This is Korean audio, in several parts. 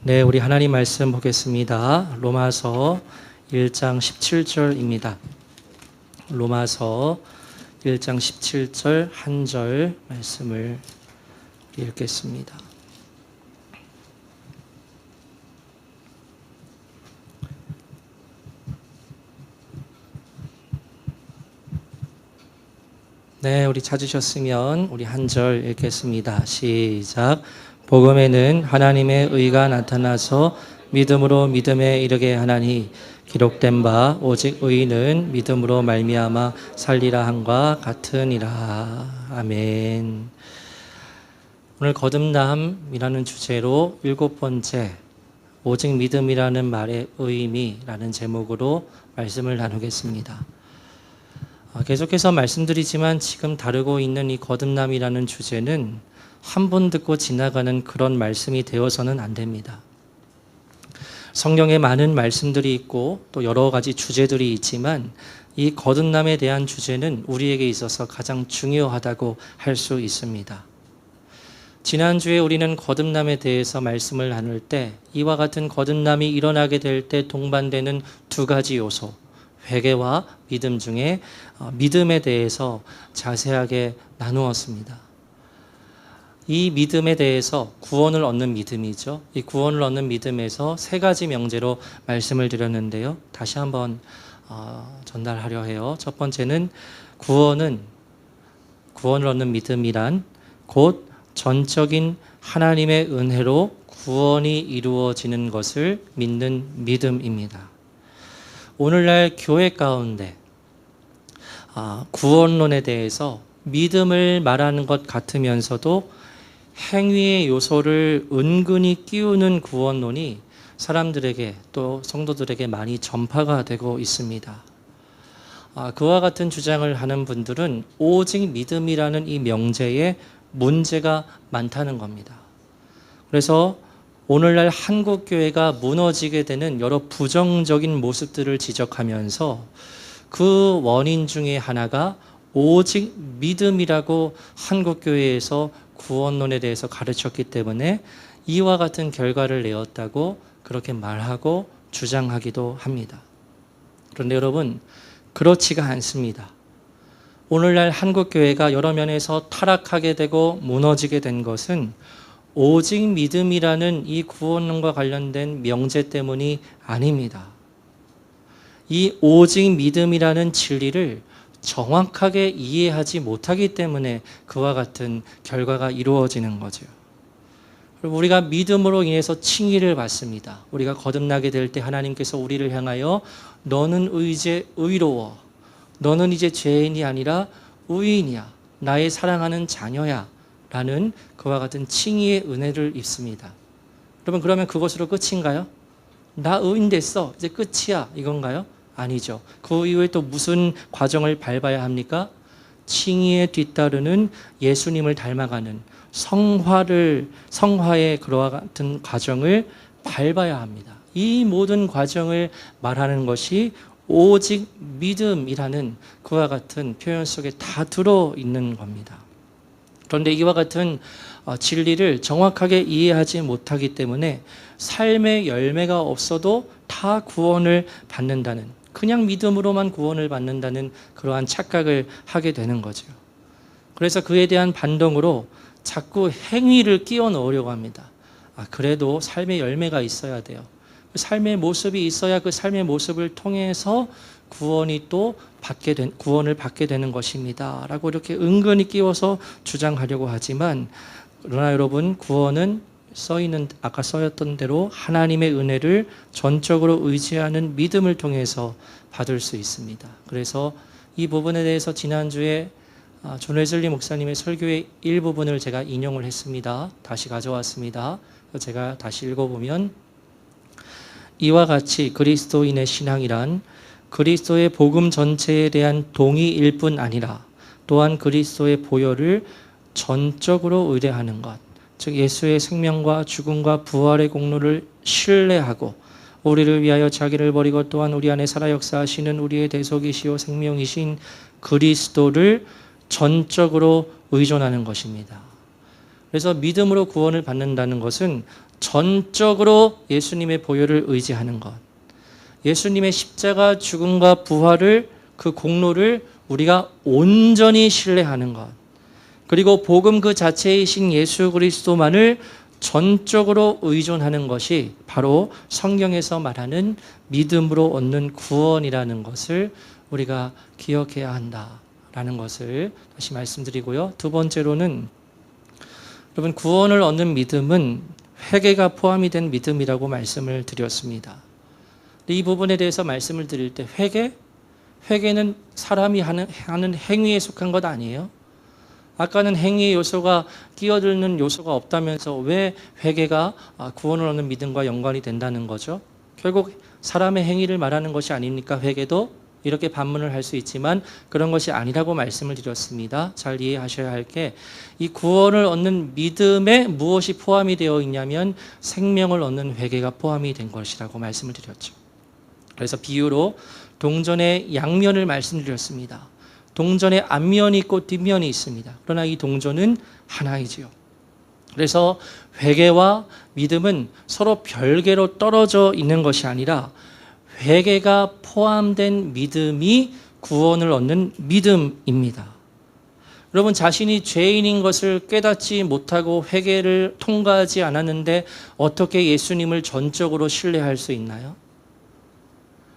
네, 우리 하나님 말씀 보겠습니다. 로마서 1장 17절입니다. 로마서 1장 17절 한 절 말씀을 읽겠습니다. 네, 우리 찾으셨으면 우리 한 절 읽겠습니다. 시작. 복음에는 하나님의 의가 나타나서 믿음으로 믿음에 이르게 하나니 기록된 바 오직 의인은 믿음으로 말미암아 살리라 함과 같으니라. 아멘. 오늘 거듭남이라는 주제로 7번째 오직 믿음이라는 말의 의미라는 제목으로 말씀을 나누겠습니다. 계속해서 말씀드리지만 지금 다루고 있는 이 거듭남이라는 주제는 한 번 듣고 지나가는 그런 말씀이 되어서는 안 됩니다. 성경에 많은 말씀들이 있고 또 여러 가지 주제들이 있지만 이 거듭남에 대한 주제는 우리에게 있어서 가장 중요하다고 할 수 있습니다. 지난주에 우리는 거듭남에 대해서 말씀을 나눌 때 이와 같은 거듭남이 일어나게 될 때 동반되는 두 가지 요소, 회개와 믿음 중에 믿음에 대해서 자세하게 나누었습니다. 이 믿음에 대해서 구원을 얻는 믿음이죠. 이 구원을 얻는 믿음에서 세 가지 명제로 말씀을 드렸는데요. 다시 한번 전달하려 해요. 첫 번째는 구원을 얻는 믿음이란 곧 전적인 하나님의 은혜로 구원이 이루어지는 것을 믿는 믿음입니다. 오늘날 교회 가운데 구원론에 대해서 믿음을 말하는 것 같으면서도 행위의 요소를 은근히 끼우는 구원론이 사람들에게 또 성도들에게 많이 전파가 되고 있습니다. 그와 같은 주장을 하는 분들은 오직 믿음이라는 이 명제에 문제가 많다는 겁니다. 그래서 오늘날 한국교회가 무너지게 되는 여러 부정적인 모습들을 지적하면서 그 원인 중에 하나가 오직 믿음이라고 한국교회에서 구원론에 대해서 가르쳤기 때문에 이와 같은 결과를 내었다고 그렇게 말하고 주장하기도 합니다. 그런데 여러분, 그렇지가 않습니다. 오늘날 한국교회가 여러 면에서 타락하게 되고 무너지게 된 것은 오직 믿음이라는 이 구원론과 관련된 명제 때문이 아닙니다. 이 오직 믿음이라는 진리를 정확하게 이해하지 못하기 때문에 그와 같은 결과가 이루어지는 거죠. 그리고 우리가 믿음으로 인해서 칭의를 받습니다. 우리가 거듭나게 될 때 하나님께서 우리를 향하여 너는 이제 의로워. 너는 이제 죄인이 아니라 의인이야. 나의 사랑하는 자녀야. 라는 그와 같은 칭의의 은혜를 입습니다. 여러분, 그러면 그것으로 끝인가요? 나 의인 됐어. 이제 끝이야. 이건가요? 아니죠. 그 이후에 또 무슨 과정을 밟아야 합니까? 칭의에 뒤따르는 예수님을 닮아가는 성화의 그와 같은 과정을 밟아야 합니다. 이 모든 과정을 말하는 것이 오직 믿음이라는 그와 같은 표현 속에 다 들어있는 겁니다. 그런데 이와 같은 진리를 정확하게 이해하지 못하기 때문에 삶의 열매가 없어도 다 구원을 받는다는, 그냥 믿음으로만 구원을 받는다는 그러한 착각을 하게 되는 거죠. 그래서 그에 대한 반동으로 자꾸 행위를 끼워 넣으려고 합니다. 그래도 삶의 열매가 있어야 돼요. 그 삶의 모습이 있어야 그 삶의 모습을 통해서 구원을 받게 되는 것입니다. 라고 이렇게 은근히 끼워서 주장하려고 하지만, 그러나 여러분, 구원은 아까 써있던 대로 하나님의 은혜를 전적으로 의지하는 믿음을 통해서 받을 수 있습니다. 그래서 이 부분에 대해서 지난주에 존 웨슬리 목사님의 설교의 일부분을 제가 인용을 했습니다. 다시 가져왔습니다. 제가 다시 읽어보면, 이와 같이 그리스도인의 신앙이란 그리스도의 복음 전체에 대한 동의일 뿐 아니라 또한 그리스도의 보혈을 전적으로 의뢰하는 것, 즉 예수의 생명과 죽음과 부활의 공로를 신뢰하고 우리를 위하여 자기를 버리고 또한 우리 안에 살아 역사하시는 우리의 대속이시요 생명이신 그리스도를 전적으로 의존하는 것입니다. 그래서 믿음으로 구원을 받는다는 것은 전적으로 예수님의 보혈을 의지하는 것, 예수님의 십자가 죽음과 부활을, 그 공로를 우리가 온전히 신뢰하는 것, 그리고 복음 그 자체이신 예수 그리스도만을 전적으로 의존하는 것이 바로 성경에서 말하는 믿음으로 얻는 구원이라는 것을 우리가 기억해야 한다라는 것을 다시 말씀드리고요. 두 번째로는 여러분, 구원을 얻는 믿음은 회개가 포함이 된 믿음이라고 말씀을 드렸습니다. 이 부분에 대해서 말씀을 드릴 때 회개는 사람이 하는 행위에 속한 것 아니에요? 아까는 행위의 요소가 끼어드는 요소가 없다면서 왜 회개가 구원을 얻는 믿음과 연관이 된다는 거죠? 결국 사람의 행위를 말하는 것이 아닙니까? 회개도 이렇게 반문을 할 수 있지만 그런 것이 아니라고 말씀을 드렸습니다. 잘 이해하셔야 할 게, 이 구원을 얻는 믿음에 무엇이 포함이 되어 있냐면 생명을 얻는 회개가 포함이 된 것이라고 말씀을 드렸죠. 그래서 비유로 동전의 양면을 말씀드렸습니다. 동전의 앞면이 있고 뒷면이 있습니다. 그러나 이 동전은 하나이지요. 그래서 회개와 믿음은 서로 별개로 떨어져 있는 것이 아니라 회개가 포함된 믿음이 구원을 얻는 믿음입니다. 여러분, 자신이 죄인인 것을 깨닫지 못하고 회개를 통과하지 않았는데 어떻게 예수님을 전적으로 신뢰할 수 있나요?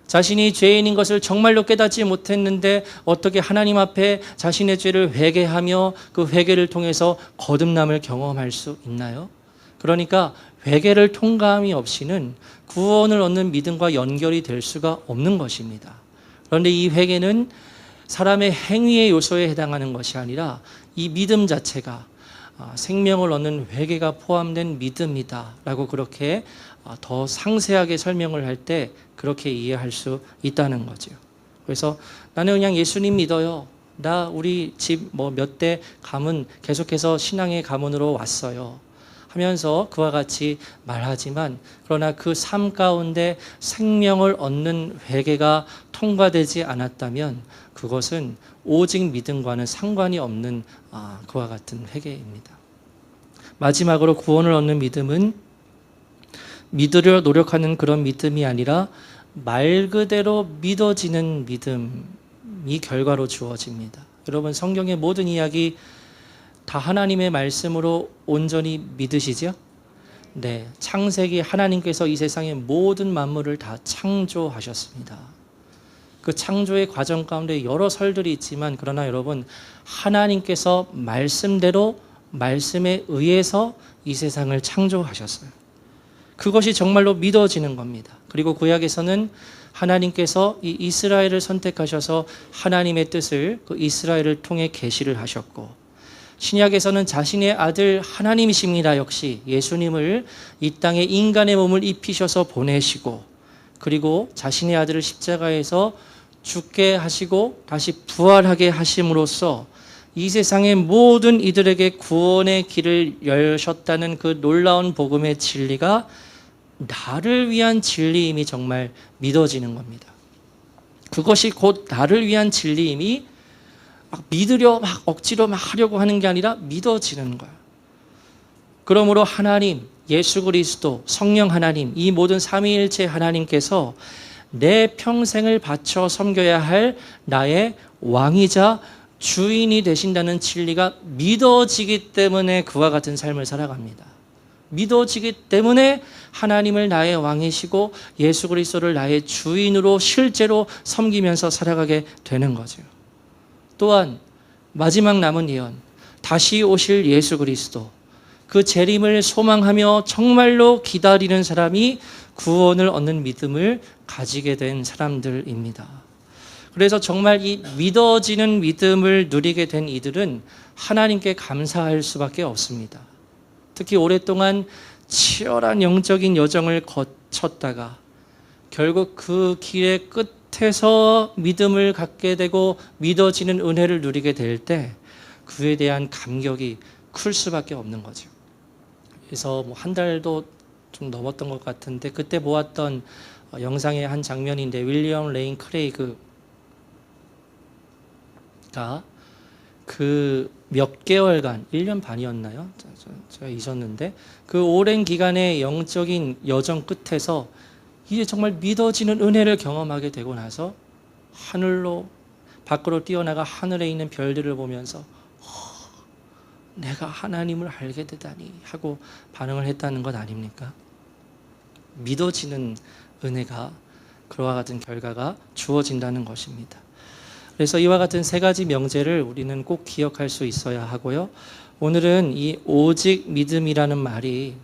자신이 죄인인 것을 정말로 깨닫지 못했는데 어떻게 하나님 앞에 자신의 죄를 회개하며 그 회개를 통해서 거듭남을 경험할 수 있나요? 그러니까 회개를 통과함이 없이는 구원을 얻는 믿음과 연결이 될 수가 없는 것입니다. 그런데 이 회개는 사람의 행위의 요소에 해당하는 것이 아니라 이 믿음 자체가 생명을 얻는 회개가 포함된 믿음이다라고 그렇게 더 상세하게 설명을 할 때 그렇게 이해할 수 있다는 거죠. 그래서 나는 그냥 예수님 믿어요. 나 우리 집 몇 대 가문 계속해서 신앙의 가문으로 왔어요. 하면서 그와 같이 말하지만, 그러나 그 삶 가운데 생명을 얻는 회개가 통과되지 않았다면 그것은 오직 믿음과는 상관이 없는 그와 같은 회개입니다. 마지막으로 구원을 얻는 믿음은 믿으려 노력하는 그런 믿음이 아니라 말 그대로 믿어지는 믿음이 결과로 주어집니다. 여러분, 성경의 모든 이야기 다 하나님의 말씀으로 온전히 믿으시죠? 네, 창세기 하나님께서 이 세상의 모든 만물을 다 창조하셨습니다. 그 창조의 과정 가운데 여러 설들이 있지만, 그러나 여러분, 하나님께서 말씀대로 말씀에 의해서 이 세상을 창조하셨어요. 그것이 정말로 믿어지는 겁니다. 그리고 구약에서는 하나님께서 이 이스라엘을 선택하셔서 하나님의 뜻을 그 이스라엘을 통해 계시를 하셨고, 신약에서는 자신의 아들 하나님이십니다. 역시 예수님을 이 땅에 인간의 몸을 입히셔서 보내시고, 그리고 자신의 아들을 십자가에서 죽게 하시고 다시 부활하게 하심으로써 이 세상의 모든 이들에게 구원의 길을 여셨다는 그 놀라운 복음의 진리가 나를 위한 진리임이 정말 믿어지는 겁니다. 그것이 곧 나를 위한 진리임이 막 믿으려 막 억지로 막 하려고 하는 게 아니라 믿어지는 거야. 그러므로 하나님, 예수 그리스도, 성령 하나님, 이 모든 삼위일체 하나님께서 내 평생을 바쳐 섬겨야 할 나의 왕이자 주인이 되신다는 진리가 믿어지기 때문에 그와 같은 삶을 살아갑니다. 믿어지기 때문에 하나님을 나의 왕이시고 예수 그리스도를 나의 주인으로 실제로 섬기면서 살아가게 되는 거죠. 또한 마지막 남은 예언, 다시 오실 예수 그리스도, 그 재림을 소망하며 정말로 기다리는 사람이 구원을 얻는 믿음을 가지게 된 사람들입니다. 그래서 정말 이 믿어지는 믿음을 누리게 된 이들은 하나님께 감사할 수밖에 없습니다. 특히 오랫동안 치열한 영적인 여정을 거쳤다가 결국 그 길의 끝에서 믿음을 갖게 되고 믿어지는 은혜를 누리게 될 때 그에 대한 감격이 클 수밖에 없는 거죠. 그래서 한 달도 좀 넘었던 것 같은데 그때 보았던 영상의 한 장면인데, 윌리엄 레인 크레이그가 그 몇 개월간, 1년 반이었나요? 제가 있었는데 그 오랜 기간의 영적인 여정 끝에서 이제 정말 믿어지는 은혜를 경험하게 되고 나서 하늘로 밖으로 뛰어나가 하늘에 있는 별들을 보면서 내가 하나님을 알게 되다니 하고 반응을 했다는 것 아닙니까? 믿어지는 은혜가 그와 같은 결과가 주어진다는 것입니다. 그래서 이와 같은 세 가지 명제를 우리는 꼭 기억할 수 있어야 하고요. 오늘은 이 오직 믿음이라는 말이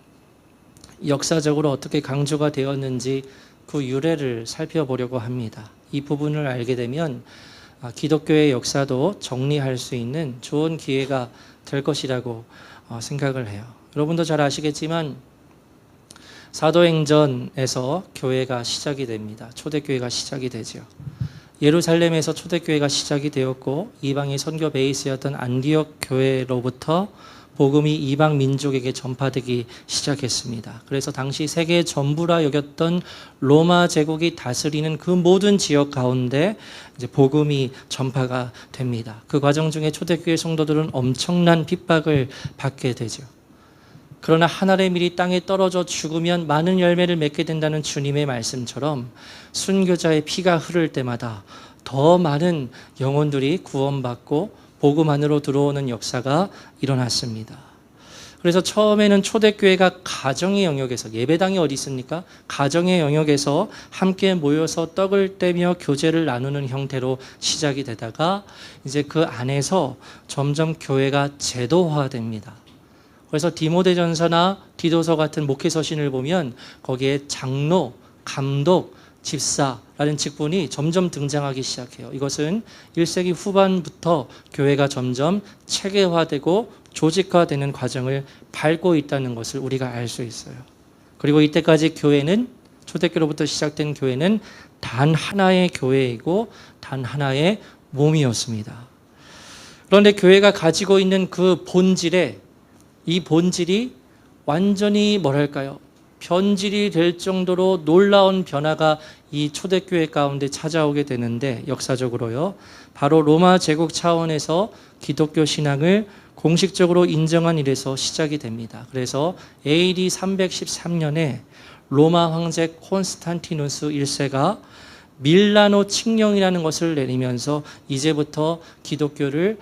역사적으로 어떻게 강조가 되었는지 그 유래를 살펴보려고 합니다. 이 부분을 알게 되면 기독교의 역사도 정리할 수 있는 좋은 기회가 될 것이라고 생각을 해요. 여러분도 잘 아시겠지만 사도행전에서 교회가 시작이 됩니다. 초대교회가 시작이 되죠. 예루살렘에서 초대교회가 시작이 되었고 이방의 선교 베이스였던 안디옥 교회로부터 복음이 이방 민족에게 전파되기 시작했습니다. 그래서 당시 세계 전부라 여겼던 로마 제국이 다스리는 그 모든 지역 가운데 이제 복음이 전파가 됩니다. 그 과정 중에 초대교회 성도들은 엄청난 핍박을 받게 되죠. 그러나 한 알의 밀이 땅에 떨어져 죽으면 많은 열매를 맺게 된다는 주님의 말씀처럼 순교자의 피가 흐를 때마다 더 많은 영혼들이 구원받고 복음 안으로 들어오는 역사가 일어났습니다. 그래서 처음에는 초대교회가 가정의 영역에서, 예배당이 어디 있습니까? 가정의 영역에서 함께 모여서 떡을 떼며 교제를 나누는 형태로 시작이 되다가 이제 그 안에서 점점 교회가 제도화됩니다. 그래서 디모데전서나 디도서 같은 목회서신을 보면 거기에 장로, 감독, 집사라는 직분이 점점 등장하기 시작해요. 이것은 1세기 후반부터 교회가 점점 체계화되고 조직화되는 과정을 밟고 있다는 것을 우리가 알 수 있어요. 그리고 이때까지 교회는, 초대교로부터 시작된 교회는 단 하나의 교회이고 단 하나의 몸이었습니다. 그런데 교회가 가지고 있는 그 본질에, 이 본질이 완전히 뭐랄까요? 변질이 될 정도로 놀라운 변화가 이 초대교회 가운데 찾아오게 되는데, 역사적으로요. 바로 로마 제국 차원에서 기독교 신앙을 공식적으로 인정한 일에서 시작이 됩니다. 그래서 AD 313년에 로마 황제 콘스탄티누스 1세가 밀라노 칙령이라는 것을 내리면서 이제부터 기독교를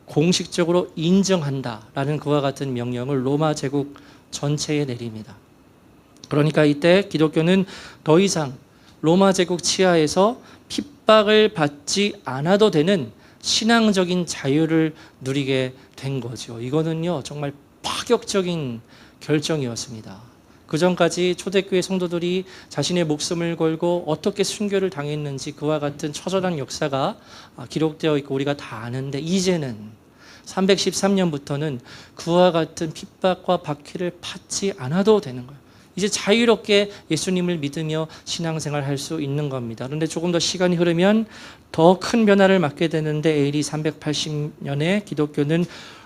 공식적으로 인정한다라는 그와 같은 명령을 로마 제국 전체에 내립니다. 그러니까 이때 기독교는 더 이상 로마 제국 치하에서 핍박을 받지 않아도 되는 신앙적인 자유를 누리게 된 거죠. 이거는요, 정말 파격적인 결정이었습니다. 그 전까지 초대교회 성도들이 자신의 목숨을 걸고 어떻게 순교를 당했는지 그와 같은 처절한 역사가 기록되어 있고 우리가 다 아는데, 이제는 313년부터는 그와 같은 핍박과 박해를 받지 않아도 되는 거예요. 이제 자유롭게 예수님을 믿으며 신앙생활 할 수 있는 겁니다. 그런데 조금 더 시간이 흐르면 더 큰 변화를 맞게 되는데 AD 380년에 기독교는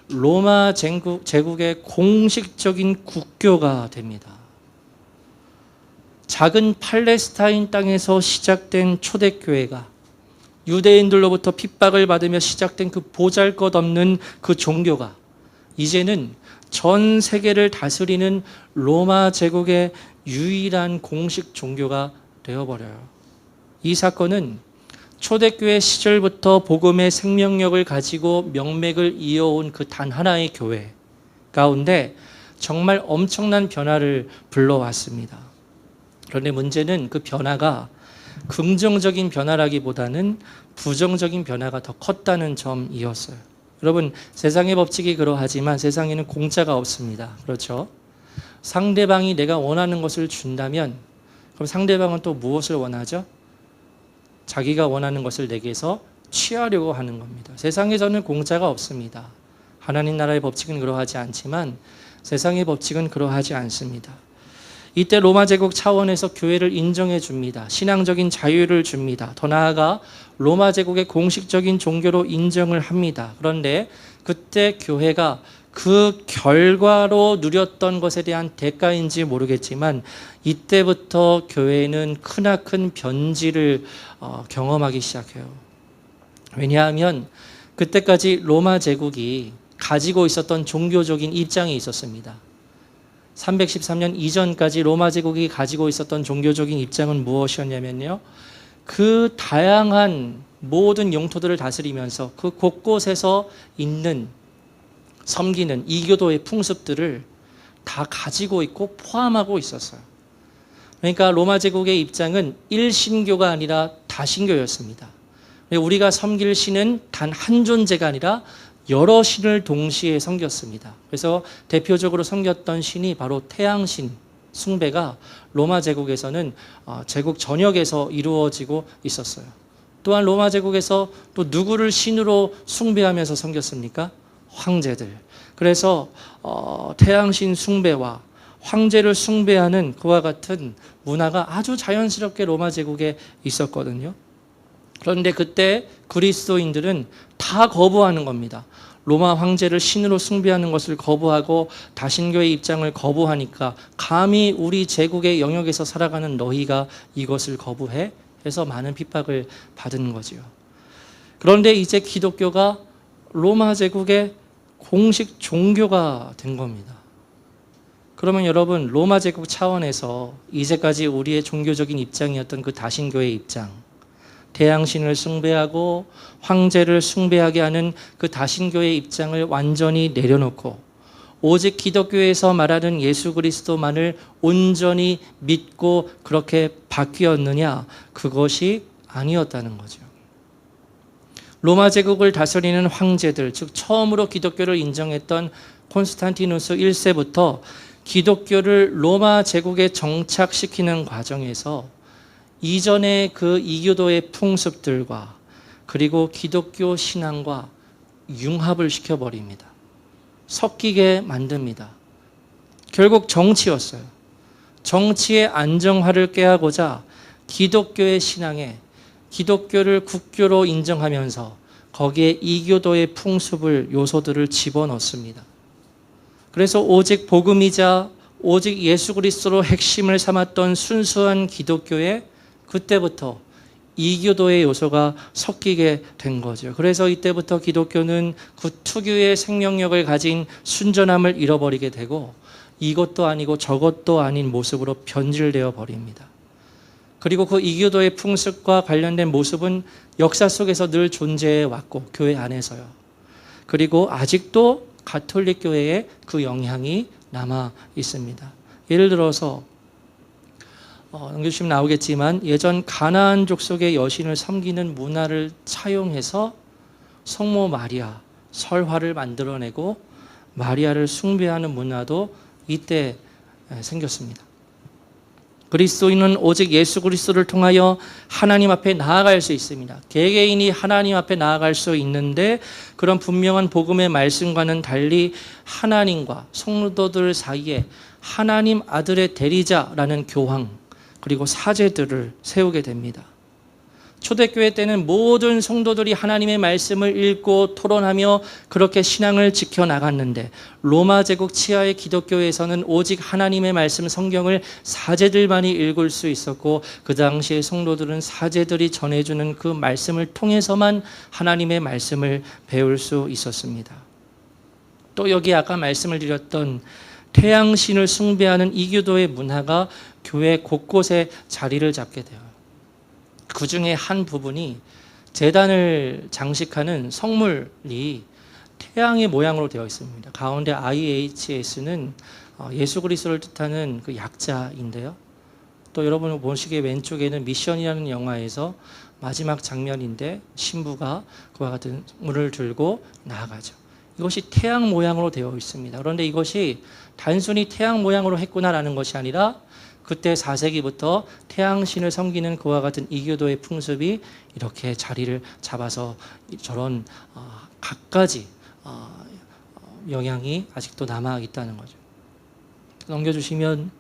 로마 제국의 공식적인 국교가 됩니다. 작은 팔레스타인 땅에서 시작된 초대교회가 유대인들로부터 핍박을 받으며 시작된 그 보잘것없는 그 종교가 이제는 전 세계를 다스리는 로마 제국의 유일한 공식 종교가 되어버려요. 이 사건은 초대교회 시절부터 복음의 생명력을 가지고 명맥을 이어온 그 단 하나의 교회 가운데 정말 엄청난 변화를 불러왔습니다. 그런데 문제는 그 변화가 긍정적인 변화라기보다는 부정적인 변화가 더 컸다는 점이었어요. 여러분, 세상의 법칙이 그러하지만 세상에는 공짜가 없습니다. 그렇죠? 상대방이 내가 원하는 것을 준다면 그럼 상대방은 또 무엇을 원하죠? 자기가 원하는 것을 내게서 취하려고 하는 겁니다. 세상에서는 공짜가 없습니다. 하나님 나라의 법칙은 그러하지 않지만 세상의 법칙은 그러하지 않습니다. 이때 로마 제국 차원에서 교회를 인정해 줍니다. 신앙적인 자유를 줍니다. 더 나아가 로마 제국의 공식적인 종교로 인정을 합니다. 그런데 그때 교회가 그 결과로 누렸던 것에 대한 대가인지 모르겠지만 이때부터 교회는 크나큰 변질을 경험하기 시작해요. 왜냐하면 그때까지 로마 제국이 가지고 있었던 종교적인 입장이 있었습니다. 313년 이전까지 로마 제국이 가지고 있었던 종교적인 입장은 무엇이었냐면요. 그 다양한 모든 영토들을 다스리면서 그 곳곳에서 있는 섬기는 이교도의 풍습들을 다 가지고 있고 포함하고 있었어요. 그러니까 로마 제국의 입장은 일신교가 아니라 다신교였습니다. 우리가 섬길 신은 단 한 존재가 아니라 여러 신을 동시에 섬겼습니다. 그래서 대표적으로 섬겼던 신이 바로 태양신 숭배가 로마 제국에서는 제국 전역에서 이루어지고 있었어요. 또한 로마 제국에서 또 누구를 신으로 숭배하면서 섬겼습니까? 황제들. 그래서 태양신 숭배와 황제를 숭배하는 그와 같은 문화가 아주 자연스럽게 로마 제국에 있었거든요. 그런데 그때 그리스도인들은 다 거부하는 겁니다. 로마 황제를 신으로 숭배하는 것을 거부하고 다신교의 입장을 거부하니까 감히 우리 제국의 영역에서 살아가는 너희가 이것을 거부해? 해서 많은 핍박을 받은 거지요. 그런데 이제 기독교가 로마 제국의 공식 종교가 된 겁니다. 그러면 여러분, 로마 제국 차원에서 이제까지 우리의 종교적인 입장이었던 그 다신교의 입장, 태양신을 숭배하고 황제를 숭배하게 하는 그 다신교의 입장을 완전히 내려놓고 오직 기독교에서 말하는 예수 그리스도만을 온전히 믿고 그렇게 바뀌었느냐? 그것이 아니었다는 거죠. 로마 제국을 다스리는 황제들, 즉 처음으로 기독교를 인정했던 콘스탄티누스 1세부터 기독교를 로마 제국에 정착시키는 과정에서 이전의 그 이교도의 풍습들과 그리고 기독교 신앙과 융합을 시켜버립니다. 섞이게 만듭니다. 결국 정치였어요. 정치의 안정화를 꾀하고자 기독교의 신앙에 기독교를 국교로 인정하면서 거기에 이교도의 풍습을 요소들을 집어넣습니다. 그래서 오직 복음이자 오직 예수 그리스도로 핵심을 삼았던 순수한 기독교에 그때부터 이교도의 요소가 섞이게 된 거죠. 그래서 이때부터 기독교는 그 특유의 생명력을 가진 순전함을 잃어버리게 되고 이것도 아니고 저것도 아닌 모습으로 변질되어 버립니다. 그리고 그 이교도의 풍습과 관련된 모습은 역사 속에서 늘 존재해 왔고 교회 안에서요. 그리고 아직도 가톨릭 교회에 그 영향이 남아 있습니다. 예를 들어서 넘겨주시면 나오겠지만 예전 가나안 족속의 여신을 섬기는 문화를 차용해서 성모 마리아 설화를 만들어내고 마리아를 숭배하는 문화도 이때 생겼습니다. 그리스도인은 오직 예수 그리스도를 통하여 하나님 앞에 나아갈 수 있습니다. 개개인이 하나님 앞에 나아갈 수 있는데 그런 분명한 복음의 말씀과는 달리 하나님과 성도들 사이에 하나님 아들의 대리자라는 교황 그리고 사제들을 세우게 됩니다. 초대교회 때는 모든 성도들이 하나님의 말씀을 읽고 토론하며 그렇게 신앙을 지켜나갔는데 로마 제국 치하의 기독교에서는 오직 하나님의 말씀 성경을 사제들만이 읽을 수 있었고 그 당시의 성도들은 사제들이 전해주는 그 말씀을 통해서만 하나님의 말씀을 배울 수 있었습니다. 또 여기 아까 말씀을 드렸던 태양신을 숭배하는 이교도의 문화가 교회 곳곳에 자리를 잡게 돼요. 그 중에 한 부분이 제단을 장식하는 성물이 태양의 모양으로 되어 있습니다. 가운데 IHS는 예수 그리스도를 뜻하는 그 약자인데요. 또 여러분 보시기에 왼쪽에는 미션이라는 영화에서 마지막 장면인데 신부가 그와 같은 물을 들고 나아가죠. 이것이 태양 모양으로 되어 있습니다. 그런데 이것이 단순히 태양 모양으로 했구나라는 것이 아니라 그때 4세기부터 태양신을 섬기는 그와 같은 이교도의 풍습이 이렇게 자리를 잡아서 저런 갖가지 영향이 아직도 남아 있다는 거죠. 넘겨주시면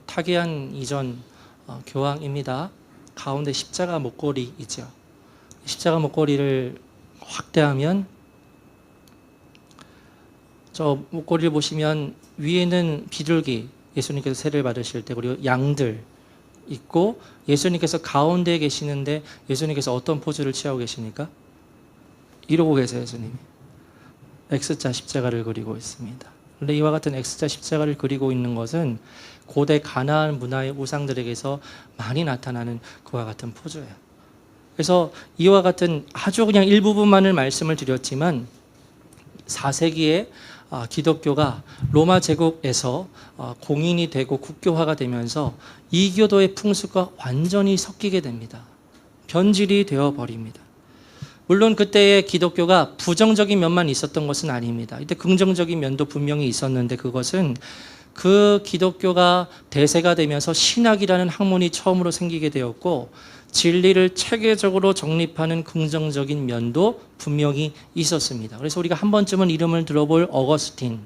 타계한 이전 교황입니다. 가운데 십자가 목걸이 있죠. 십자가 목걸이를 확대하면 저 목걸이를 보시면 위에는 비둘기 예수님께서 세례를 받으실 때 그리고 양들 있고 예수님께서 가운데에 계시는데 예수님께서 어떤 포즈를 취하고 계십니까? 이러고 계세요, 예수님이. X자 십자가를 그리고 있습니다. 그런데 이와 같은 X자 십자가를 그리고 있는 것은 고대 가나안 문화의 우상들에게서 많이 나타나는 그와 같은 포즈예요. 그래서 이와 같은 아주 그냥 일부분만을 말씀을 드렸지만 4세기에 기독교가 로마 제국에서 공인이 되고 국교화가 되면서 이교도의 풍습과 완전히 섞이게 됩니다. 변질이 되어버립니다. 물론 그때의 기독교가 부정적인 면만 있었던 것은 아닙니다. 이때 긍정적인 면도 분명히 있었는데 그것은 그 기독교가 대세가 되면서 신학이라는 학문이 처음으로 생기게 되었고 진리를 체계적으로 정립하는 긍정적인 면도 분명히 있었습니다. 그래서 우리가 한 번쯤은 이름을 들어볼 어거스틴,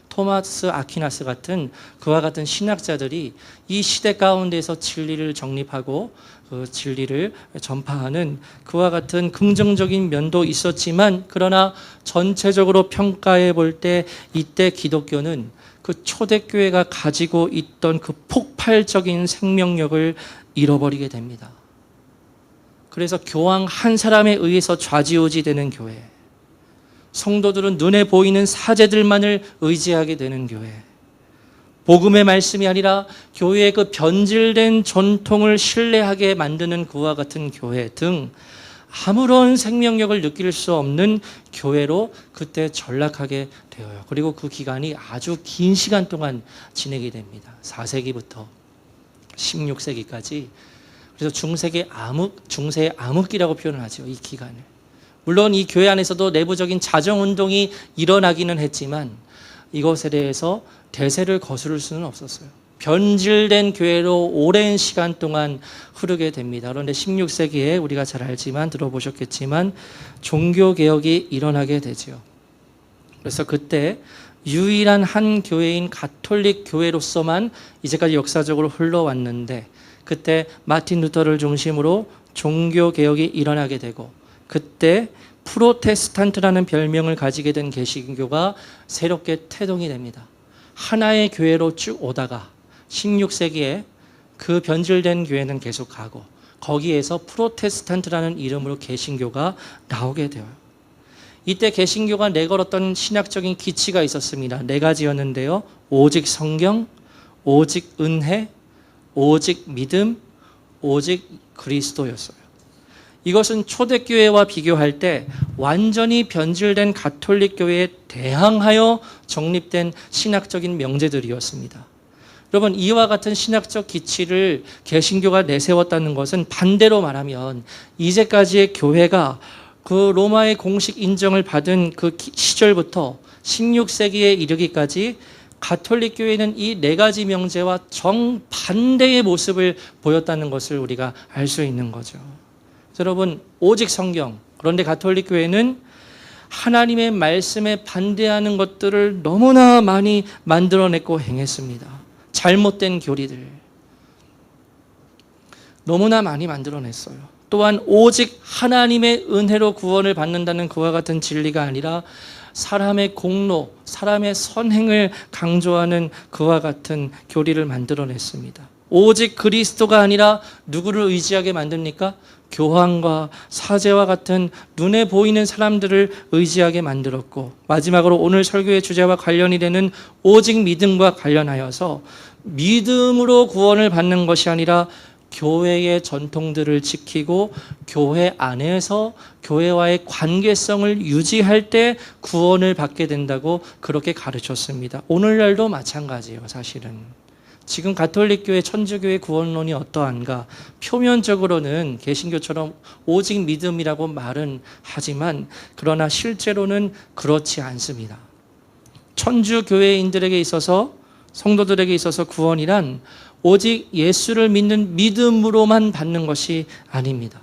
토마스 아퀴나스 같은 그와 같은 신학자들이 이 시대 가운데서 진리를 정립하고 그 진리를 전파하는 그와 같은 긍정적인 면도 있었지만 그러나 전체적으로 평가해 볼 때 이때 기독교는 그 초대교회가 가지고 있던 그 폭발적인 생명력을 잃어버리게 됩니다. 그래서 교황 한 사람에 의해서 좌지우지되는 교회, 성도들은 눈에 보이는 사제들만을 의지하게 되는 교회, 복음의 말씀이 아니라 교회의 그 변질된 전통을 신뢰하게 만드는 그와 같은 교회 등 아무런 생명력을 느낄 수 없는 교회로 그때 전락하게 되어요. 그리고 그 기간이 아주 긴 시간 동안 지내게 됩니다. 4세기부터 16세기까지. 그래서 중세의 암흑기라고 표현을 하죠. 이 기간을. 물론 이 교회 안에서도 내부적인 자정운동이 일어나기는 했지만 이것에 대해서 대세를 거스를 수는 없었어요. 변질된 교회로 오랜 시간 동안 흐르게 됩니다. 그런데 16세기에 우리가 잘 알지만 들어보셨겠지만 종교개혁이 일어나게 되죠. 그래서 그때 유일한 한 교회인 가톨릭 교회로서만 이제까지 역사적으로 흘러왔는데 그때 마틴 루터를 중심으로 종교개혁이 일어나게 되고 그때 프로테스탄트라는 별명을 가지게 된 개신교가 새롭게 태동이 됩니다. 하나의 교회로 쭉 오다가 16세기에 그 변질된 교회는 계속 가고 거기에서 프로테스탄트라는 이름으로 개신교가 나오게 되어요. 이때 개신교가 내걸었던 신학적인 기치가 있었습니다. 4가지였는데요. 오직 성경, 오직 은혜, 오직 믿음, 오직 그리스도였어요. 이것은 초대교회와 비교할 때 완전히 변질된 가톨릭 교회에 대항하여 정립된 신학적인 명제들이었습니다. 여러분, 이와 같은 신학적 기치를 개신교가 내세웠다는 것은 반대로 말하면 이제까지의 교회가 그 로마의 공식 인정을 받은 그 시절부터 16세기에 이르기까지 가톨릭 교회는 이 4가지 명제와 정반대의 모습을 보였다는 것을 우리가 알 수 있는 거죠. 여러분, 오직 성경. 그런데 가톨릭 교회는 하나님의 말씀에 반대하는 것들을 너무나 많이 만들어냈고 행했습니다. 잘못된 교리들 너무나 많이 만들어냈어요. 또한 오직 하나님의 은혜로 구원을 받는다는 그와 같은 진리가 아니라 사람의 공로, 사람의 선행을 강조하는 그와 같은 교리를 만들어냈습니다. 오직 그리스도가 아니라 누구를 의지하게 만듭니까? 교황과 사제와 같은 눈에 보이는 사람들을 의지하게 만들었고 마지막으로 오늘 설교의 주제와 관련이 되는 오직 믿음과 관련하여서 믿음으로 구원을 받는 것이 아니라 교회의 전통들을 지키고 교회 안에서 교회와의 관계성을 유지할 때 구원을 받게 된다고 그렇게 가르쳤습니다. 오늘날도 마찬가지예요. 사실은 지금 가톨릭 교회, 천주교의 구원론이 어떠한가? 표면적으로는 개신교처럼 오직 믿음이라고 말은 하지만 그러나 실제로는 그렇지 않습니다. 천주교회인들에게 있어서 성도들에게 있어서 구원이란 오직 예수를 믿는 믿음으로만 받는 것이 아닙니다.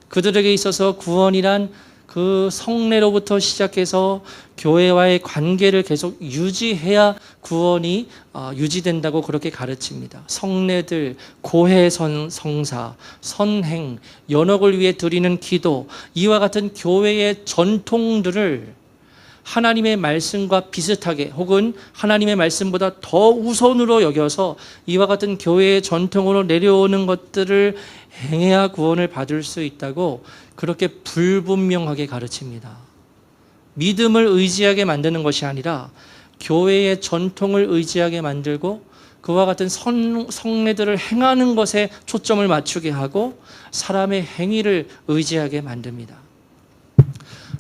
그들에게 있어서 구원이란 그 성례로부터 시작해서 교회와의 관계를 계속 유지해야 구원이 유지된다고 그렇게 가르칩니다. 성례들, 고해 성사, 선행, 연옥을 위해 드리는 기도, 이와 같은 교회의 전통들을 하나님의 말씀과 비슷하게 혹은 하나님의 말씀보다 더 우선으로 여겨서 이와 같은 교회의 전통으로 내려오는 것들을 행해야 구원을 받을 수 있다고 그렇게 불분명하게 가르칩니다. 믿음을 의지하게 만드는 것이 아니라 교회의 전통을 의지하게 만들고 그와 같은 성례들을 행하는 것에 초점을 맞추게 하고 사람의 행위를 의지하게 만듭니다.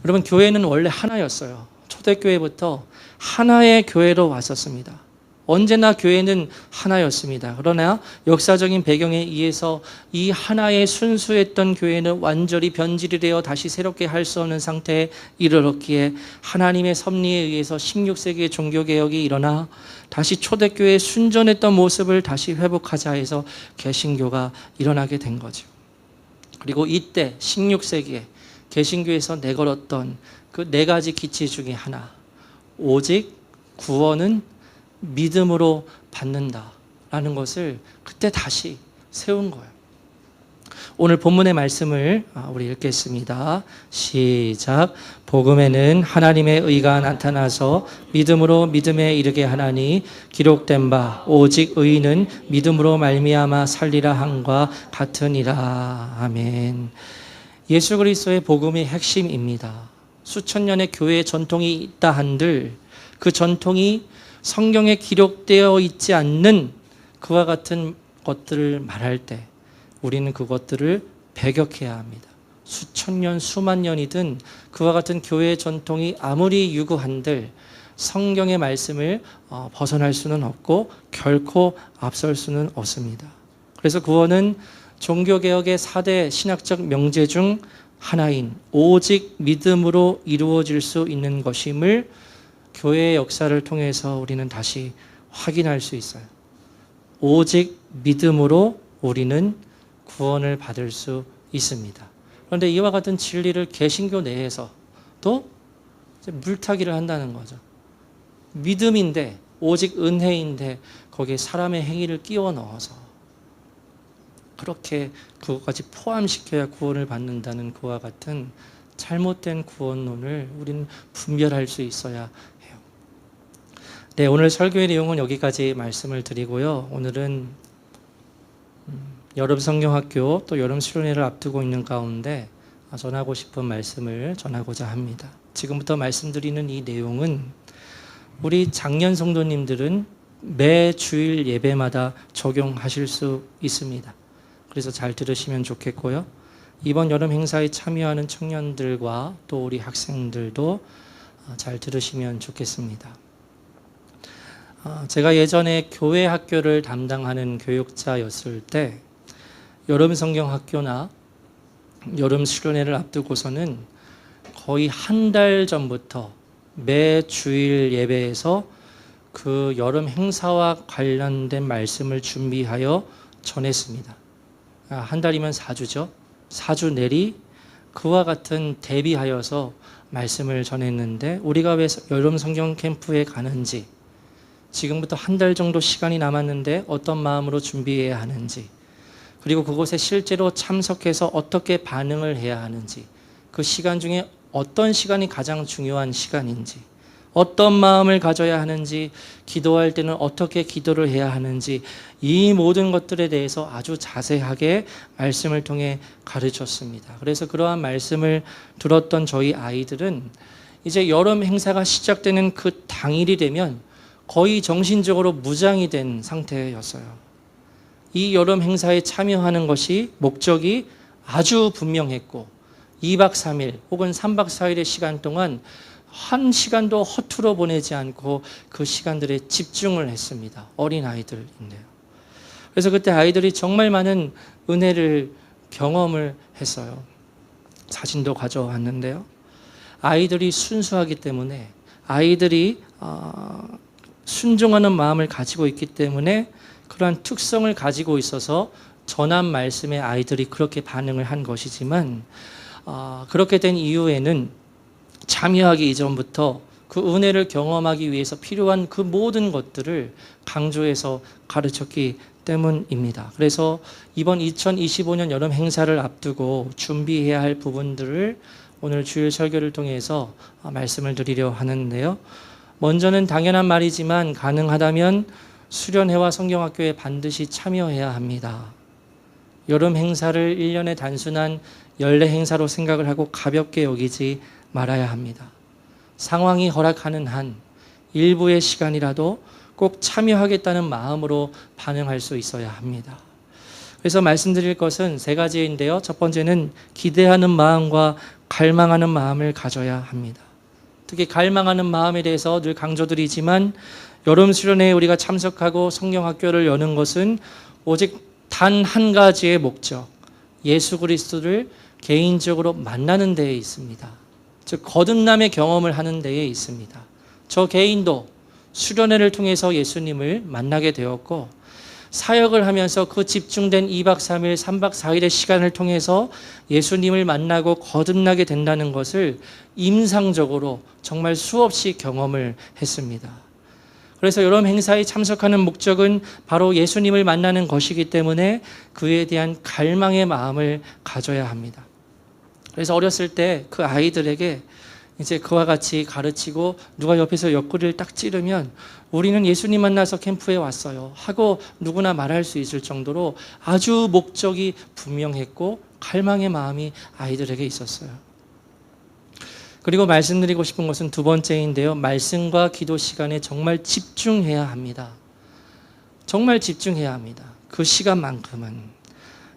여러분, 교회는 원래 하나였어요. 초대교회부터 하나의 교회로 왔었습니다. 언제나 교회는 하나였습니다. 그러나 역사적인 배경에 의해서 이 하나의 순수했던 교회는 완전히 변질이 되어 다시 새롭게 할 수 없는 상태에 이르렀기에 하나님의 섭리에 의해서 16세기의 종교개혁이 일어나 다시 초대교회의 순전했던 모습을 다시 회복하자 해서 개신교가 일어나게 된 거죠. 그리고 이때 16세기에 개신교에서 내걸었던 그 4가지 기치 중에 하나, 오직 구원은 믿음으로 받는다라는 것을 그때 다시 세운 거예요. 오늘 본문의 말씀을 우리 읽겠습니다. 시작. 복음에는 하나님의 의가 나타나서 믿음으로 믿음에 이르게 하나니 기록된 바 오직 의인은 믿음으로 말미암아 살리라 함과 같으니라. 아멘. 예수 그리스도의 복음이 핵심입니다. 수천 년의 교회의 전통이 있다 한들 그 전통이 성경에 기록되어 있지 않는 그와 같은 것들을 말할 때 우리는 그것들을 배격해야 합니다. 수천 년, 수만 년이든 그와 같은 교회의 전통이 아무리 유구한들 성경의 말씀을 벗어날 수는 없고 결코 앞설 수는 없습니다. 그래서 구원은 종교개혁의 4대 신학적 명제 중 하나인 오직 믿음으로 이루어질 수 있는 것임을 교회의 역사를 통해서 우리는 다시 확인할 수 있어요. 오직 믿음으로 우리는 구원을 받을 수 있습니다. 그런데 이와 같은 진리를 개신교 내에서 또 물타기를 한다는 거죠. 믿음인데 오직 은혜인데 거기에 사람의 행위를 끼워 넣어서 그렇게 그것까지 포함시켜야 구원을 받는다는 그와 같은 잘못된 구원론을 우리는 분별할 수 있어야 해요. 네, 오늘 설교의 내용은 여기까지 말씀을 드리고요. 오늘은 여름 성경학교 또 여름 수련회를 앞두고 있는 가운데 전하고 싶은 말씀을 전하고자 합니다. 지금부터 말씀드리는 이 내용은 우리 장년 성도님들은 매 주일 예배마다 적용하실 수 있습니다. 그래서 잘 들으시면 좋겠고요. 이번 여름 행사에 참여하는 청년들과 또 우리 학생들도 잘 들으시면 좋겠습니다. 제가 예전에 교회 학교를 담당하는 교육자였을 때 여름 성경학교나 여름 수련회를 앞두고서는 거의 한 달 전부터 매 주일 예배에서 그 여름 행사와 관련된 말씀을 준비하여 전했습니다. 한 달이면 4주죠. 4주 내리 그와 같은 대비하여서 말씀을 전했는데 우리가 왜 여름 성경 캠프에 가는지, 지금부터 한 달 정도 시간이 남았는데 어떤 마음으로 준비해야 하는지, 그리고 그곳에 실제로 참석해서 어떻게 반응을 해야 하는지, 그 시간 중에 어떤 시간이 가장 중요한 시간인지, 어떤 마음을 가져야 하는지, 기도할 때는 어떻게 기도를 해야 하는지, 이 모든 것들에 대해서 아주 자세하게 말씀을 통해 가르쳤습니다. 그래서 그러한 말씀을 들었던 저희 아이들은 이제 여름 행사가 시작되는 그 당일이 되면 거의 정신적으로 무장이 된 상태였어요. 이 여름 행사에 참여하는 것이 목적이 아주 분명했고 2박 3일 혹은 3박 4일의 시간 동안 한 시간도 허투루 보내지 않고 그 시간들에 집중을 했습니다. 어린아이들인데요. 그래서 그때 아이들이 정말 많은 은혜를 경험을 했어요. 사진도 가져왔는데요. 아이들이 순수하기 때문에, 아이들이 순종하는 마음을 가지고 있기 때문에 그러한 특성을 가지고 있어서 전한 말씀에 아이들이 그렇게 반응을 한 것이지만 그렇게 된 이유에는 참여하기 이전부터 그 은혜를 경험하기 위해서 필요한 그 모든 것들을 강조해서 가르쳤기 때문입니다. 그래서 이번 2025년 여름 행사를 앞두고 준비해야 할 부분들을 오늘 주일 설교를 통해서 말씀을 드리려 하는데요. 먼저는 당연한 말이지만 가능하다면 수련회와 성경학교에 반드시 참여해야 합니다. 여름 행사를 1년의 단순한 연례 행사로 생각을 하고 가볍게 여기지 말아야 합니다. 상황이 허락하는 한 일부의 시간이라도 꼭 참여하겠다는 마음으로 반응할 수 있어야 합니다. 그래서 말씀드릴 것은 세 가지인데요. 첫 번째는 기대하는 마음과 갈망하는 마음을 가져야 합니다. 특히 갈망하는 마음에 대해서 늘 강조드리지만 여름 수련회에 우리가 참석하고 성경학교를 여는 것은 오직 단 한 가지의 목적, 예수 그리스도를 개인적으로 만나는 데에 있습니다. 즉 거듭남의 경험을 하는 데에 있습니다. 저 개인도 수련회를 통해서 예수님을 만나게 되었고 사역을 하면서 그 집중된 2박 3일, 3박 4일의 시간을 통해서 예수님을 만나고 거듭나게 된다는 것을 임상적으로 정말 수없이 경험을 했습니다. 그래서 여러 행사에 참석하는 목적은 바로 예수님을 만나는 것이기 때문에 그에 대한 갈망의 마음을 가져야 합니다. 그래서 어렸을 때 그 아이들에게 이제 그와 같이 가르치고 누가 옆에서 옆구리를 딱 찌르면 우리는 예수님 만나서 캠프에 왔어요 하고 누구나 말할 수 있을 정도로 아주 목적이 분명했고 갈망의 마음이 아이들에게 있었어요. 그리고 말씀드리고 싶은 것은 두 번째인데요. 말씀과 기도 시간에 정말 집중해야 합니다. 정말 집중해야 합니다. 그 시간만큼은.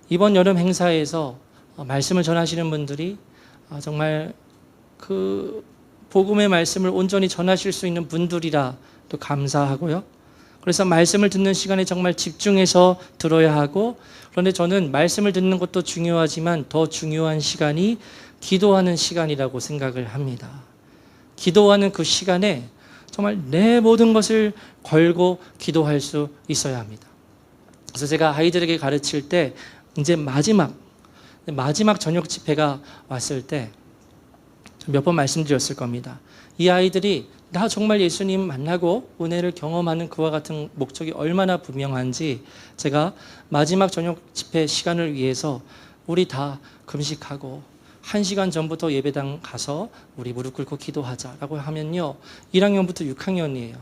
이번 여름 행사에서 말씀을 전하시는 분들이 정말 그 복음의 말씀을 온전히 전하실 수 있는 분들이라 또 감사하고요. 그래서 말씀을 듣는 시간에 정말 집중해서 들어야 하고, 그런데 저는 말씀을 듣는 것도 중요하지만 더 중요한 시간이 기도하는 시간이라고 생각을 합니다. 기도하는 그 시간에 정말 내 모든 것을 걸고 기도할 수 있어야 합니다. 그래서 제가 아이들에게 가르칠 때 이제 마지막 저녁 집회가 왔을 때 몇 번 말씀드렸을 겁니다. 이 아이들이 나 정말 예수님 만나고 은혜를 경험하는 그와 같은 목적이 얼마나 분명한지 제가 마지막 저녁 집회 시간을 위해서 우리 다 금식하고 1시간 전부터 예배당 가서 우리 무릎 꿇고 기도하자라고 하면요, 1학년부터 6학년이에요.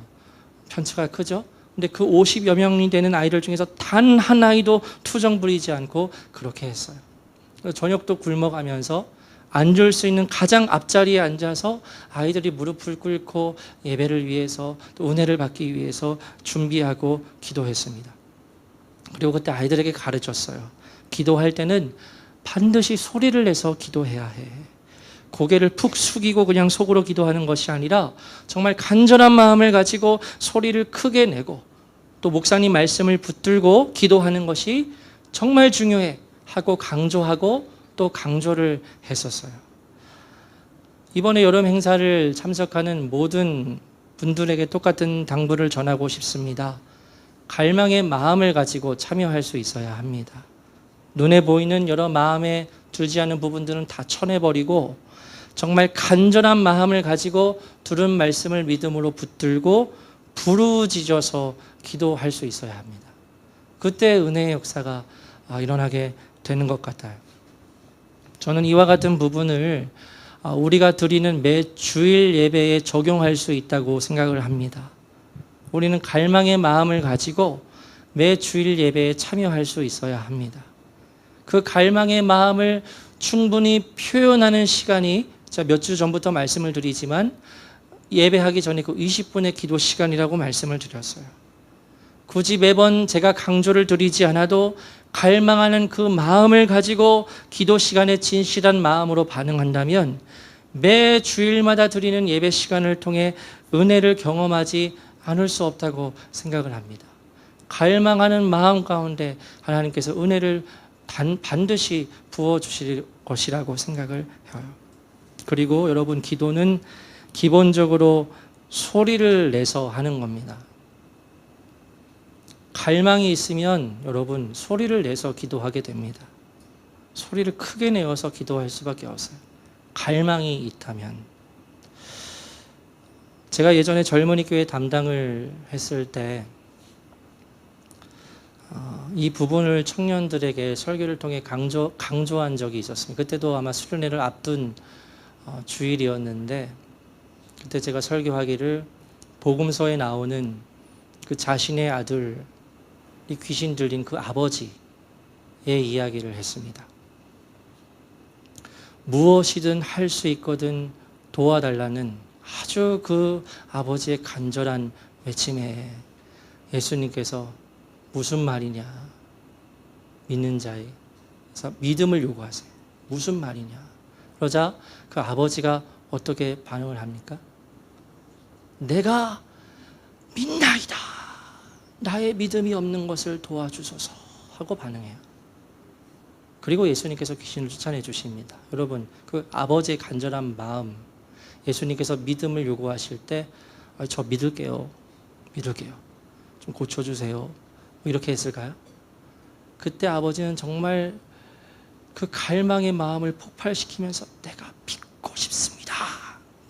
편차가 크죠? 근데 그 50여 명이 되는 아이들 중에서 단 한 아이도 투정 부리지 않고 그렇게 했어요. 저녁도 굶어가면서 앉을 수 있는 가장 앞자리에 앉아서 아이들이 무릎을 꿇고 예배를 위해서 또 은혜를 받기 위해서 준비하고 기도했습니다. 그리고 그때 아이들에게 가르쳤어요. 기도할 때는 반드시 소리를 내서 기도해야 해. 고개를 푹 숙이고 그냥 속으로 기도하는 것이 아니라 정말 간절한 마음을 가지고 소리를 크게 내고 또 목사님 말씀을 붙들고 기도하는 것이 정말 중요해 하고 강조하고 또 강조를 했었어요. 이번에 여름 행사를 참석하는 모든 분들에게 똑같은 당부를 전하고 싶습니다. 갈망의 마음을 가지고 참여할 수 있어야 합니다. 눈에 보이는 여러 마음에 들지 않는 부분들은 다 쳐내버리고 정말 간절한 마음을 가지고 들은 말씀을 믿음으로 붙들고 부르짖어서 기도할 수 있어야 합니다. 그때 은혜의 역사가 일어나게 되는 것 같아요. 저는 이와 같은 부분을 우리가 드리는 매 주일 예배에 적용할 수 있다고 생각을 합니다. 우리는 갈망의 마음을 가지고 매 주일 예배에 참여할 수 있어야 합니다. 그 갈망의 마음을 충분히 표현하는 시간이 몇 주 전부터 말씀을 드리지만 예배하기 전에 그 20분의 기도 시간이라고 말씀을 드렸어요. 굳이 매번 제가 강조를 드리지 않아도 갈망하는 그 마음을 가지고 기도 시간에 진실한 마음으로 반응한다면 매 주일마다 드리는 예배 시간을 통해 은혜를 경험하지 않을 수 없다고 생각을 합니다. 갈망하는 마음 가운데 하나님께서 은혜를 반드시 부어주실 것이라고 생각을 해요. 그리고 여러분, 기도는 기본적으로 소리를 내서 하는 겁니다. 갈망이 있으면 여러분 소리를 내서 기도하게 됩니다. 소리를 크게 내어서 기도할 수밖에 없어요. 갈망이 있다면. 제가 예전에 젊은이 교회 담당을 했을 때 이 부분을 청년들에게 설교를 통해 강조한 적이 있었습니다. 그때도 아마 수련회를 앞둔 주일이었는데 그때 제가 설교하기를 복음서에 나오는 그 자신의 아들이 귀신 들린 그 아버지의 이야기를 했습니다. 무엇이든 할 수 있거든 도와달라는 아주 그 아버지의 간절한 외침에 예수님께서 무슨 말이냐, 믿는 자의 믿음을 요구하세요. 무슨 말이냐. 그러자 그 아버지가 어떻게 반응을 합니까? 내가 믿나이다. 나의 믿음이 없는 것을 도와주소서 하고 반응해요. 그리고 예수님께서 귀신을 쫓아내 주십니다. 여러분, 그 아버지의 간절한 마음, 예수님께서 믿음을 요구하실 때 저 믿을게요. 좀 고쳐주세요. 이렇게 했을까요? 그때 아버지는 정말 그 갈망의 마음을 폭발시키면서 내가 믿고 싶습니다.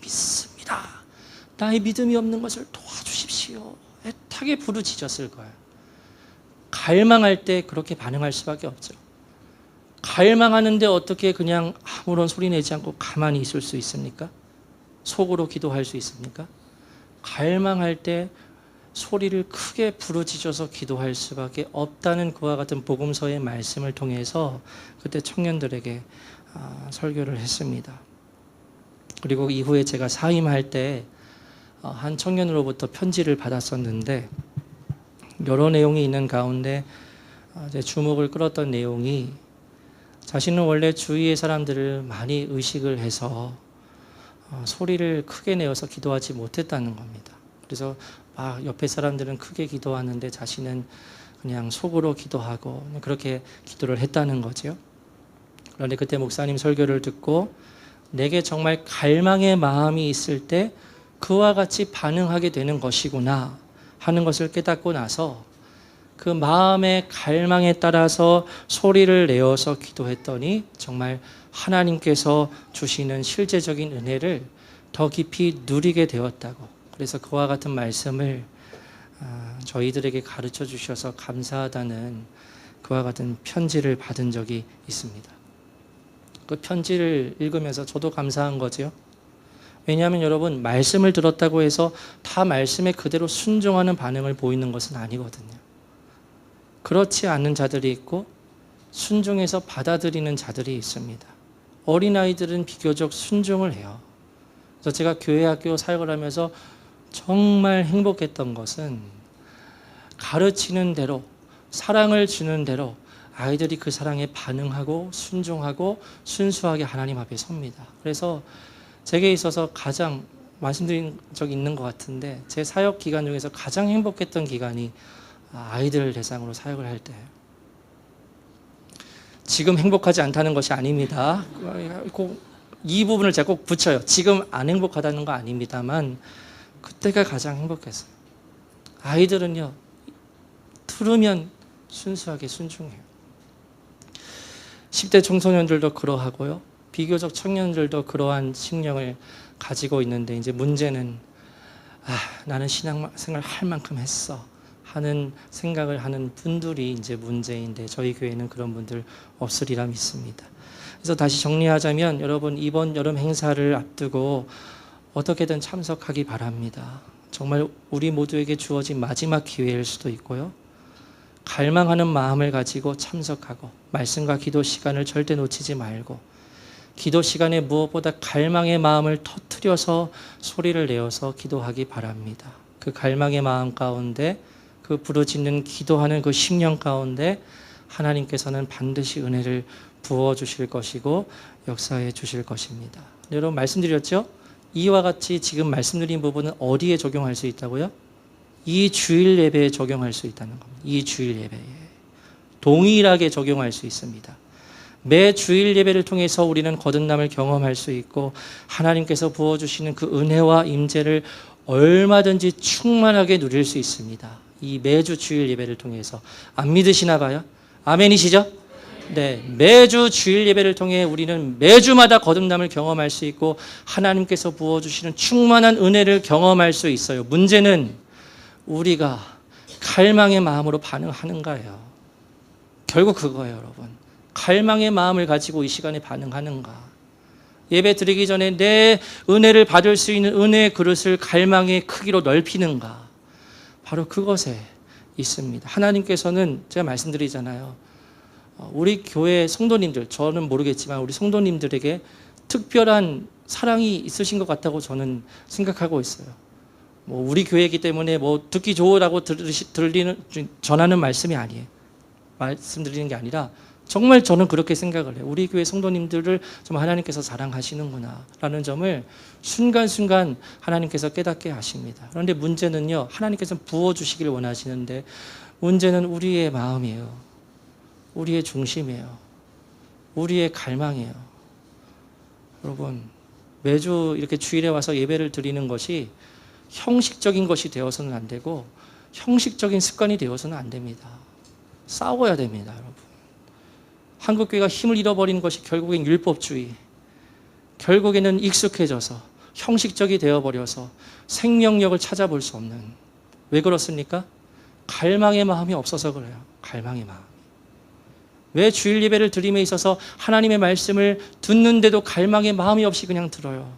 믿습니다. 나의 믿음이 없는 것을 도와주십시오. 애타게 부르짖었을 거예요. 갈망할 때 그렇게 반응할 수밖에 없죠. 갈망하는데 어떻게 그냥 아무런 소리 내지 않고 가만히 있을 수 있습니까? 속으로 기도할 수 있습니까? 갈망할 때 소리를 크게 부르짖어서 기도할 수밖에 없다는 그와 같은 복음서의 말씀을 통해서 그때 청년들에게 설교를 했습니다. 그리고 이후에 제가 사임할 때 한 청년으로부터 편지를 받았었는데 여러 내용이 있는 가운데 제 주목을 끌었던 내용이 자신은 원래 주위의 사람들을 많이 의식을 해서 소리를 크게 내어서 기도하지 못했다는 겁니다. 그래서 옆에 사람들은 크게 기도하는데 자신은 그냥 속으로 기도하고 그렇게 기도를 했다는 거죠. 그런데 그때 목사님 설교를 듣고 내게 정말 갈망의 마음이 있을 때 그와 같이 반응하게 되는 것이구나 하는 것을 깨닫고 나서 그 마음의 갈망에 따라서 소리를 내어서 기도했더니 정말 하나님께서 주시는 실제적인 은혜를 더 깊이 누리게 되었다고. 그래서 그와 같은 말씀을 저희들에게 가르쳐 주셔서 감사하다는 그와 같은 편지를 받은 적이 있습니다. 그 편지를 읽으면서 저도 감사한 거죠. 왜냐하면 여러분, 말씀을 들었다고 해서 다 말씀에 그대로 순종하는 반응을 보이는 것은 아니거든요. 그렇지 않은 자들이 있고 순종해서 받아들이는 자들이 있습니다. 어린아이들은 비교적 순종을 해요. 그래서 제가 교회 학교 사역을 하면서 정말 행복했던 것은 가르치는 대로, 사랑을 주는 대로 아이들이 그 사랑에 반응하고 순종하고 순수하게 하나님 앞에 섭니다. 그래서 제게 있어서 가장 말씀드린 적이 있는 것 같은데 제 사역 기간 중에서 가장 행복했던 기간이 아이들 대상으로 사역을 할 때예요. 지금 행복하지 않다는 것이 아닙니다. 이 부분을 제가 꼭 붙여요. 지금 안 행복하다는 거 아닙니다만 그때가 가장 행복했어요. 아이들은요, 들으면 순수하게 순종해요. 10대 청소년들도 그러하고요. 비교적 청년들도 그러한 심령을 가지고 있는데 이제 문제는 나는 신앙생활 할 만큼 했어 하는 생각을 하는 분들이 이제 문제인데 저희 교회는 그런 분들 없으리라 믿습니다. 그래서 다시 정리하자면 여러분, 이번 여름 행사를 앞두고 어떻게든 참석하기 바랍니다. 정말 우리 모두에게 주어진 마지막 기회일 수도 있고요. 갈망하는 마음을 가지고 참석하고 말씀과 기도 시간을 절대 놓치지 말고 기도 시간에 무엇보다 갈망의 마음을 터뜨려서 소리를 내어서 기도하기 바랍니다. 그 갈망의 마음 가운데 그 부르짖는 기도하는 그 심령 가운데 하나님께서는 반드시 은혜를 부어주실 것이고 역사해 주실 것입니다. 여러분, 말씀드렸죠? 이와 같이 지금 말씀드린 부분은 어디에 적용할 수 있다고요? 이 주일 예배에 적용할 수 있다는 겁니다. 이 주일 예배에 동일하게 적용할 수 있습니다. 매 주일 예배를 통해서 우리는 거듭남을 경험할 수 있고 하나님께서 부어주시는 그 은혜와 임재를 얼마든지 충만하게 누릴 수 있습니다. 이 매주 주일 예배를 통해서. 안 믿으시나 봐요? 아멘이시죠? 네, 매주 주일 예배를 통해 우리는 매주마다 거듭남을 경험할 수 있고 하나님께서 부어주시는 충만한 은혜를 경험할 수 있어요. 문제는 우리가 갈망의 마음으로 반응하는가예요. 결국 그거예요, 여러분. 갈망의 마음을 가지고 이 시간에 반응하는가. 예배 드리기 전에 내 은혜를 받을 수 있는 은혜의 그릇을 갈망의 크기로 넓히는가. 바로 그것에 있습니다. 하나님께서는 제가 말씀드리잖아요. 우리 교회 성도님들, 저는 모르겠지만 우리 성도님들에게 특별한 사랑이 있으신 것 같다고 저는 생각하고 있어요. 뭐 우리 교회이기 때문에 뭐 듣기 좋으라고 전하는 말씀이 아니에요. 말씀드리는 게 아니라 정말 저는 그렇게 생각을 해요. 우리 교회 성도님들을 좀 하나님께서 사랑하시는구나 라는 점을 순간순간 하나님께서 깨닫게 하십니다. 그런데 문제는요, 하나님께서 부어주시길 원하시는데 문제는 우리의 마음이에요. 우리의 중심이에요. 우리의 갈망이에요. 여러분, 매주 이렇게 주일에 와서 예배를 드리는 것이 형식적인 것이 되어서는 안 되고 형식적인 습관이 되어서는 안 됩니다. 싸워야 됩니다, 여러분. 한국교회가 힘을 잃어버린 것이 결국엔 율법주의, 결국에는 익숙해져서 형식적이 되어버려서 생명력을 찾아볼 수 없는, 왜 그렇습니까? 갈망의 마음이 없어서 그래요. 갈망의 마음. 왜 주일 예배를 드림에 있어서 하나님의 말씀을 듣는데도 갈망의 마음이 없이 그냥 들어요?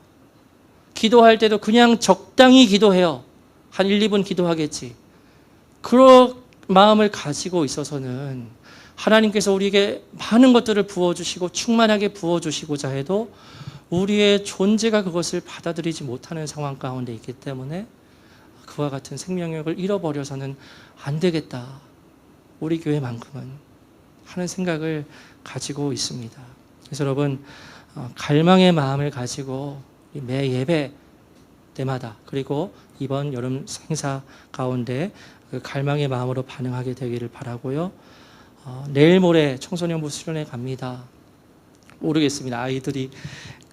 기도할 때도 그냥 적당히 기도해요. 한 1, 2분 기도하겠지. 그런 마음을 가지고 있어서는 하나님께서 우리에게 많은 것들을 부어주시고 충만하게 부어주시고자 해도 우리의 존재가 그것을 받아들이지 못하는 상황 가운데 있기 때문에 그와 같은 생명력을 잃어버려서는 안 되겠다. 우리 교회만큼은 하는 생각을 가지고 있습니다. 그래서 여러분, 갈망의 마음을 가지고 매 예배 때마다, 그리고 이번 여름 행사 가운데 그 갈망의 마음으로 반응하게 되기를 바라고요. 내일 모레 청소년부 수련회 갑니다. 모르겠습니다. 아이들이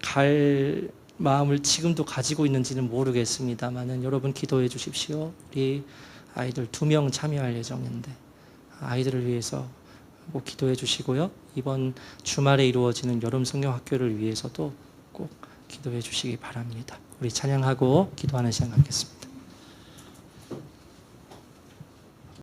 갈 마음을 지금도 가지고 있는지는 모르겠습니다만 여러분 기도해 주십시오. 우리 아이들 2명 참여할 예정인데 아이들을 위해서 꼭 기도해 주시고요. 이번 주말에 이루어지는 여름 성경학교를 위해서도 꼭 기도해 주시기 바랍니다. 우리 찬양하고 기도하는 시간 갖겠습니다.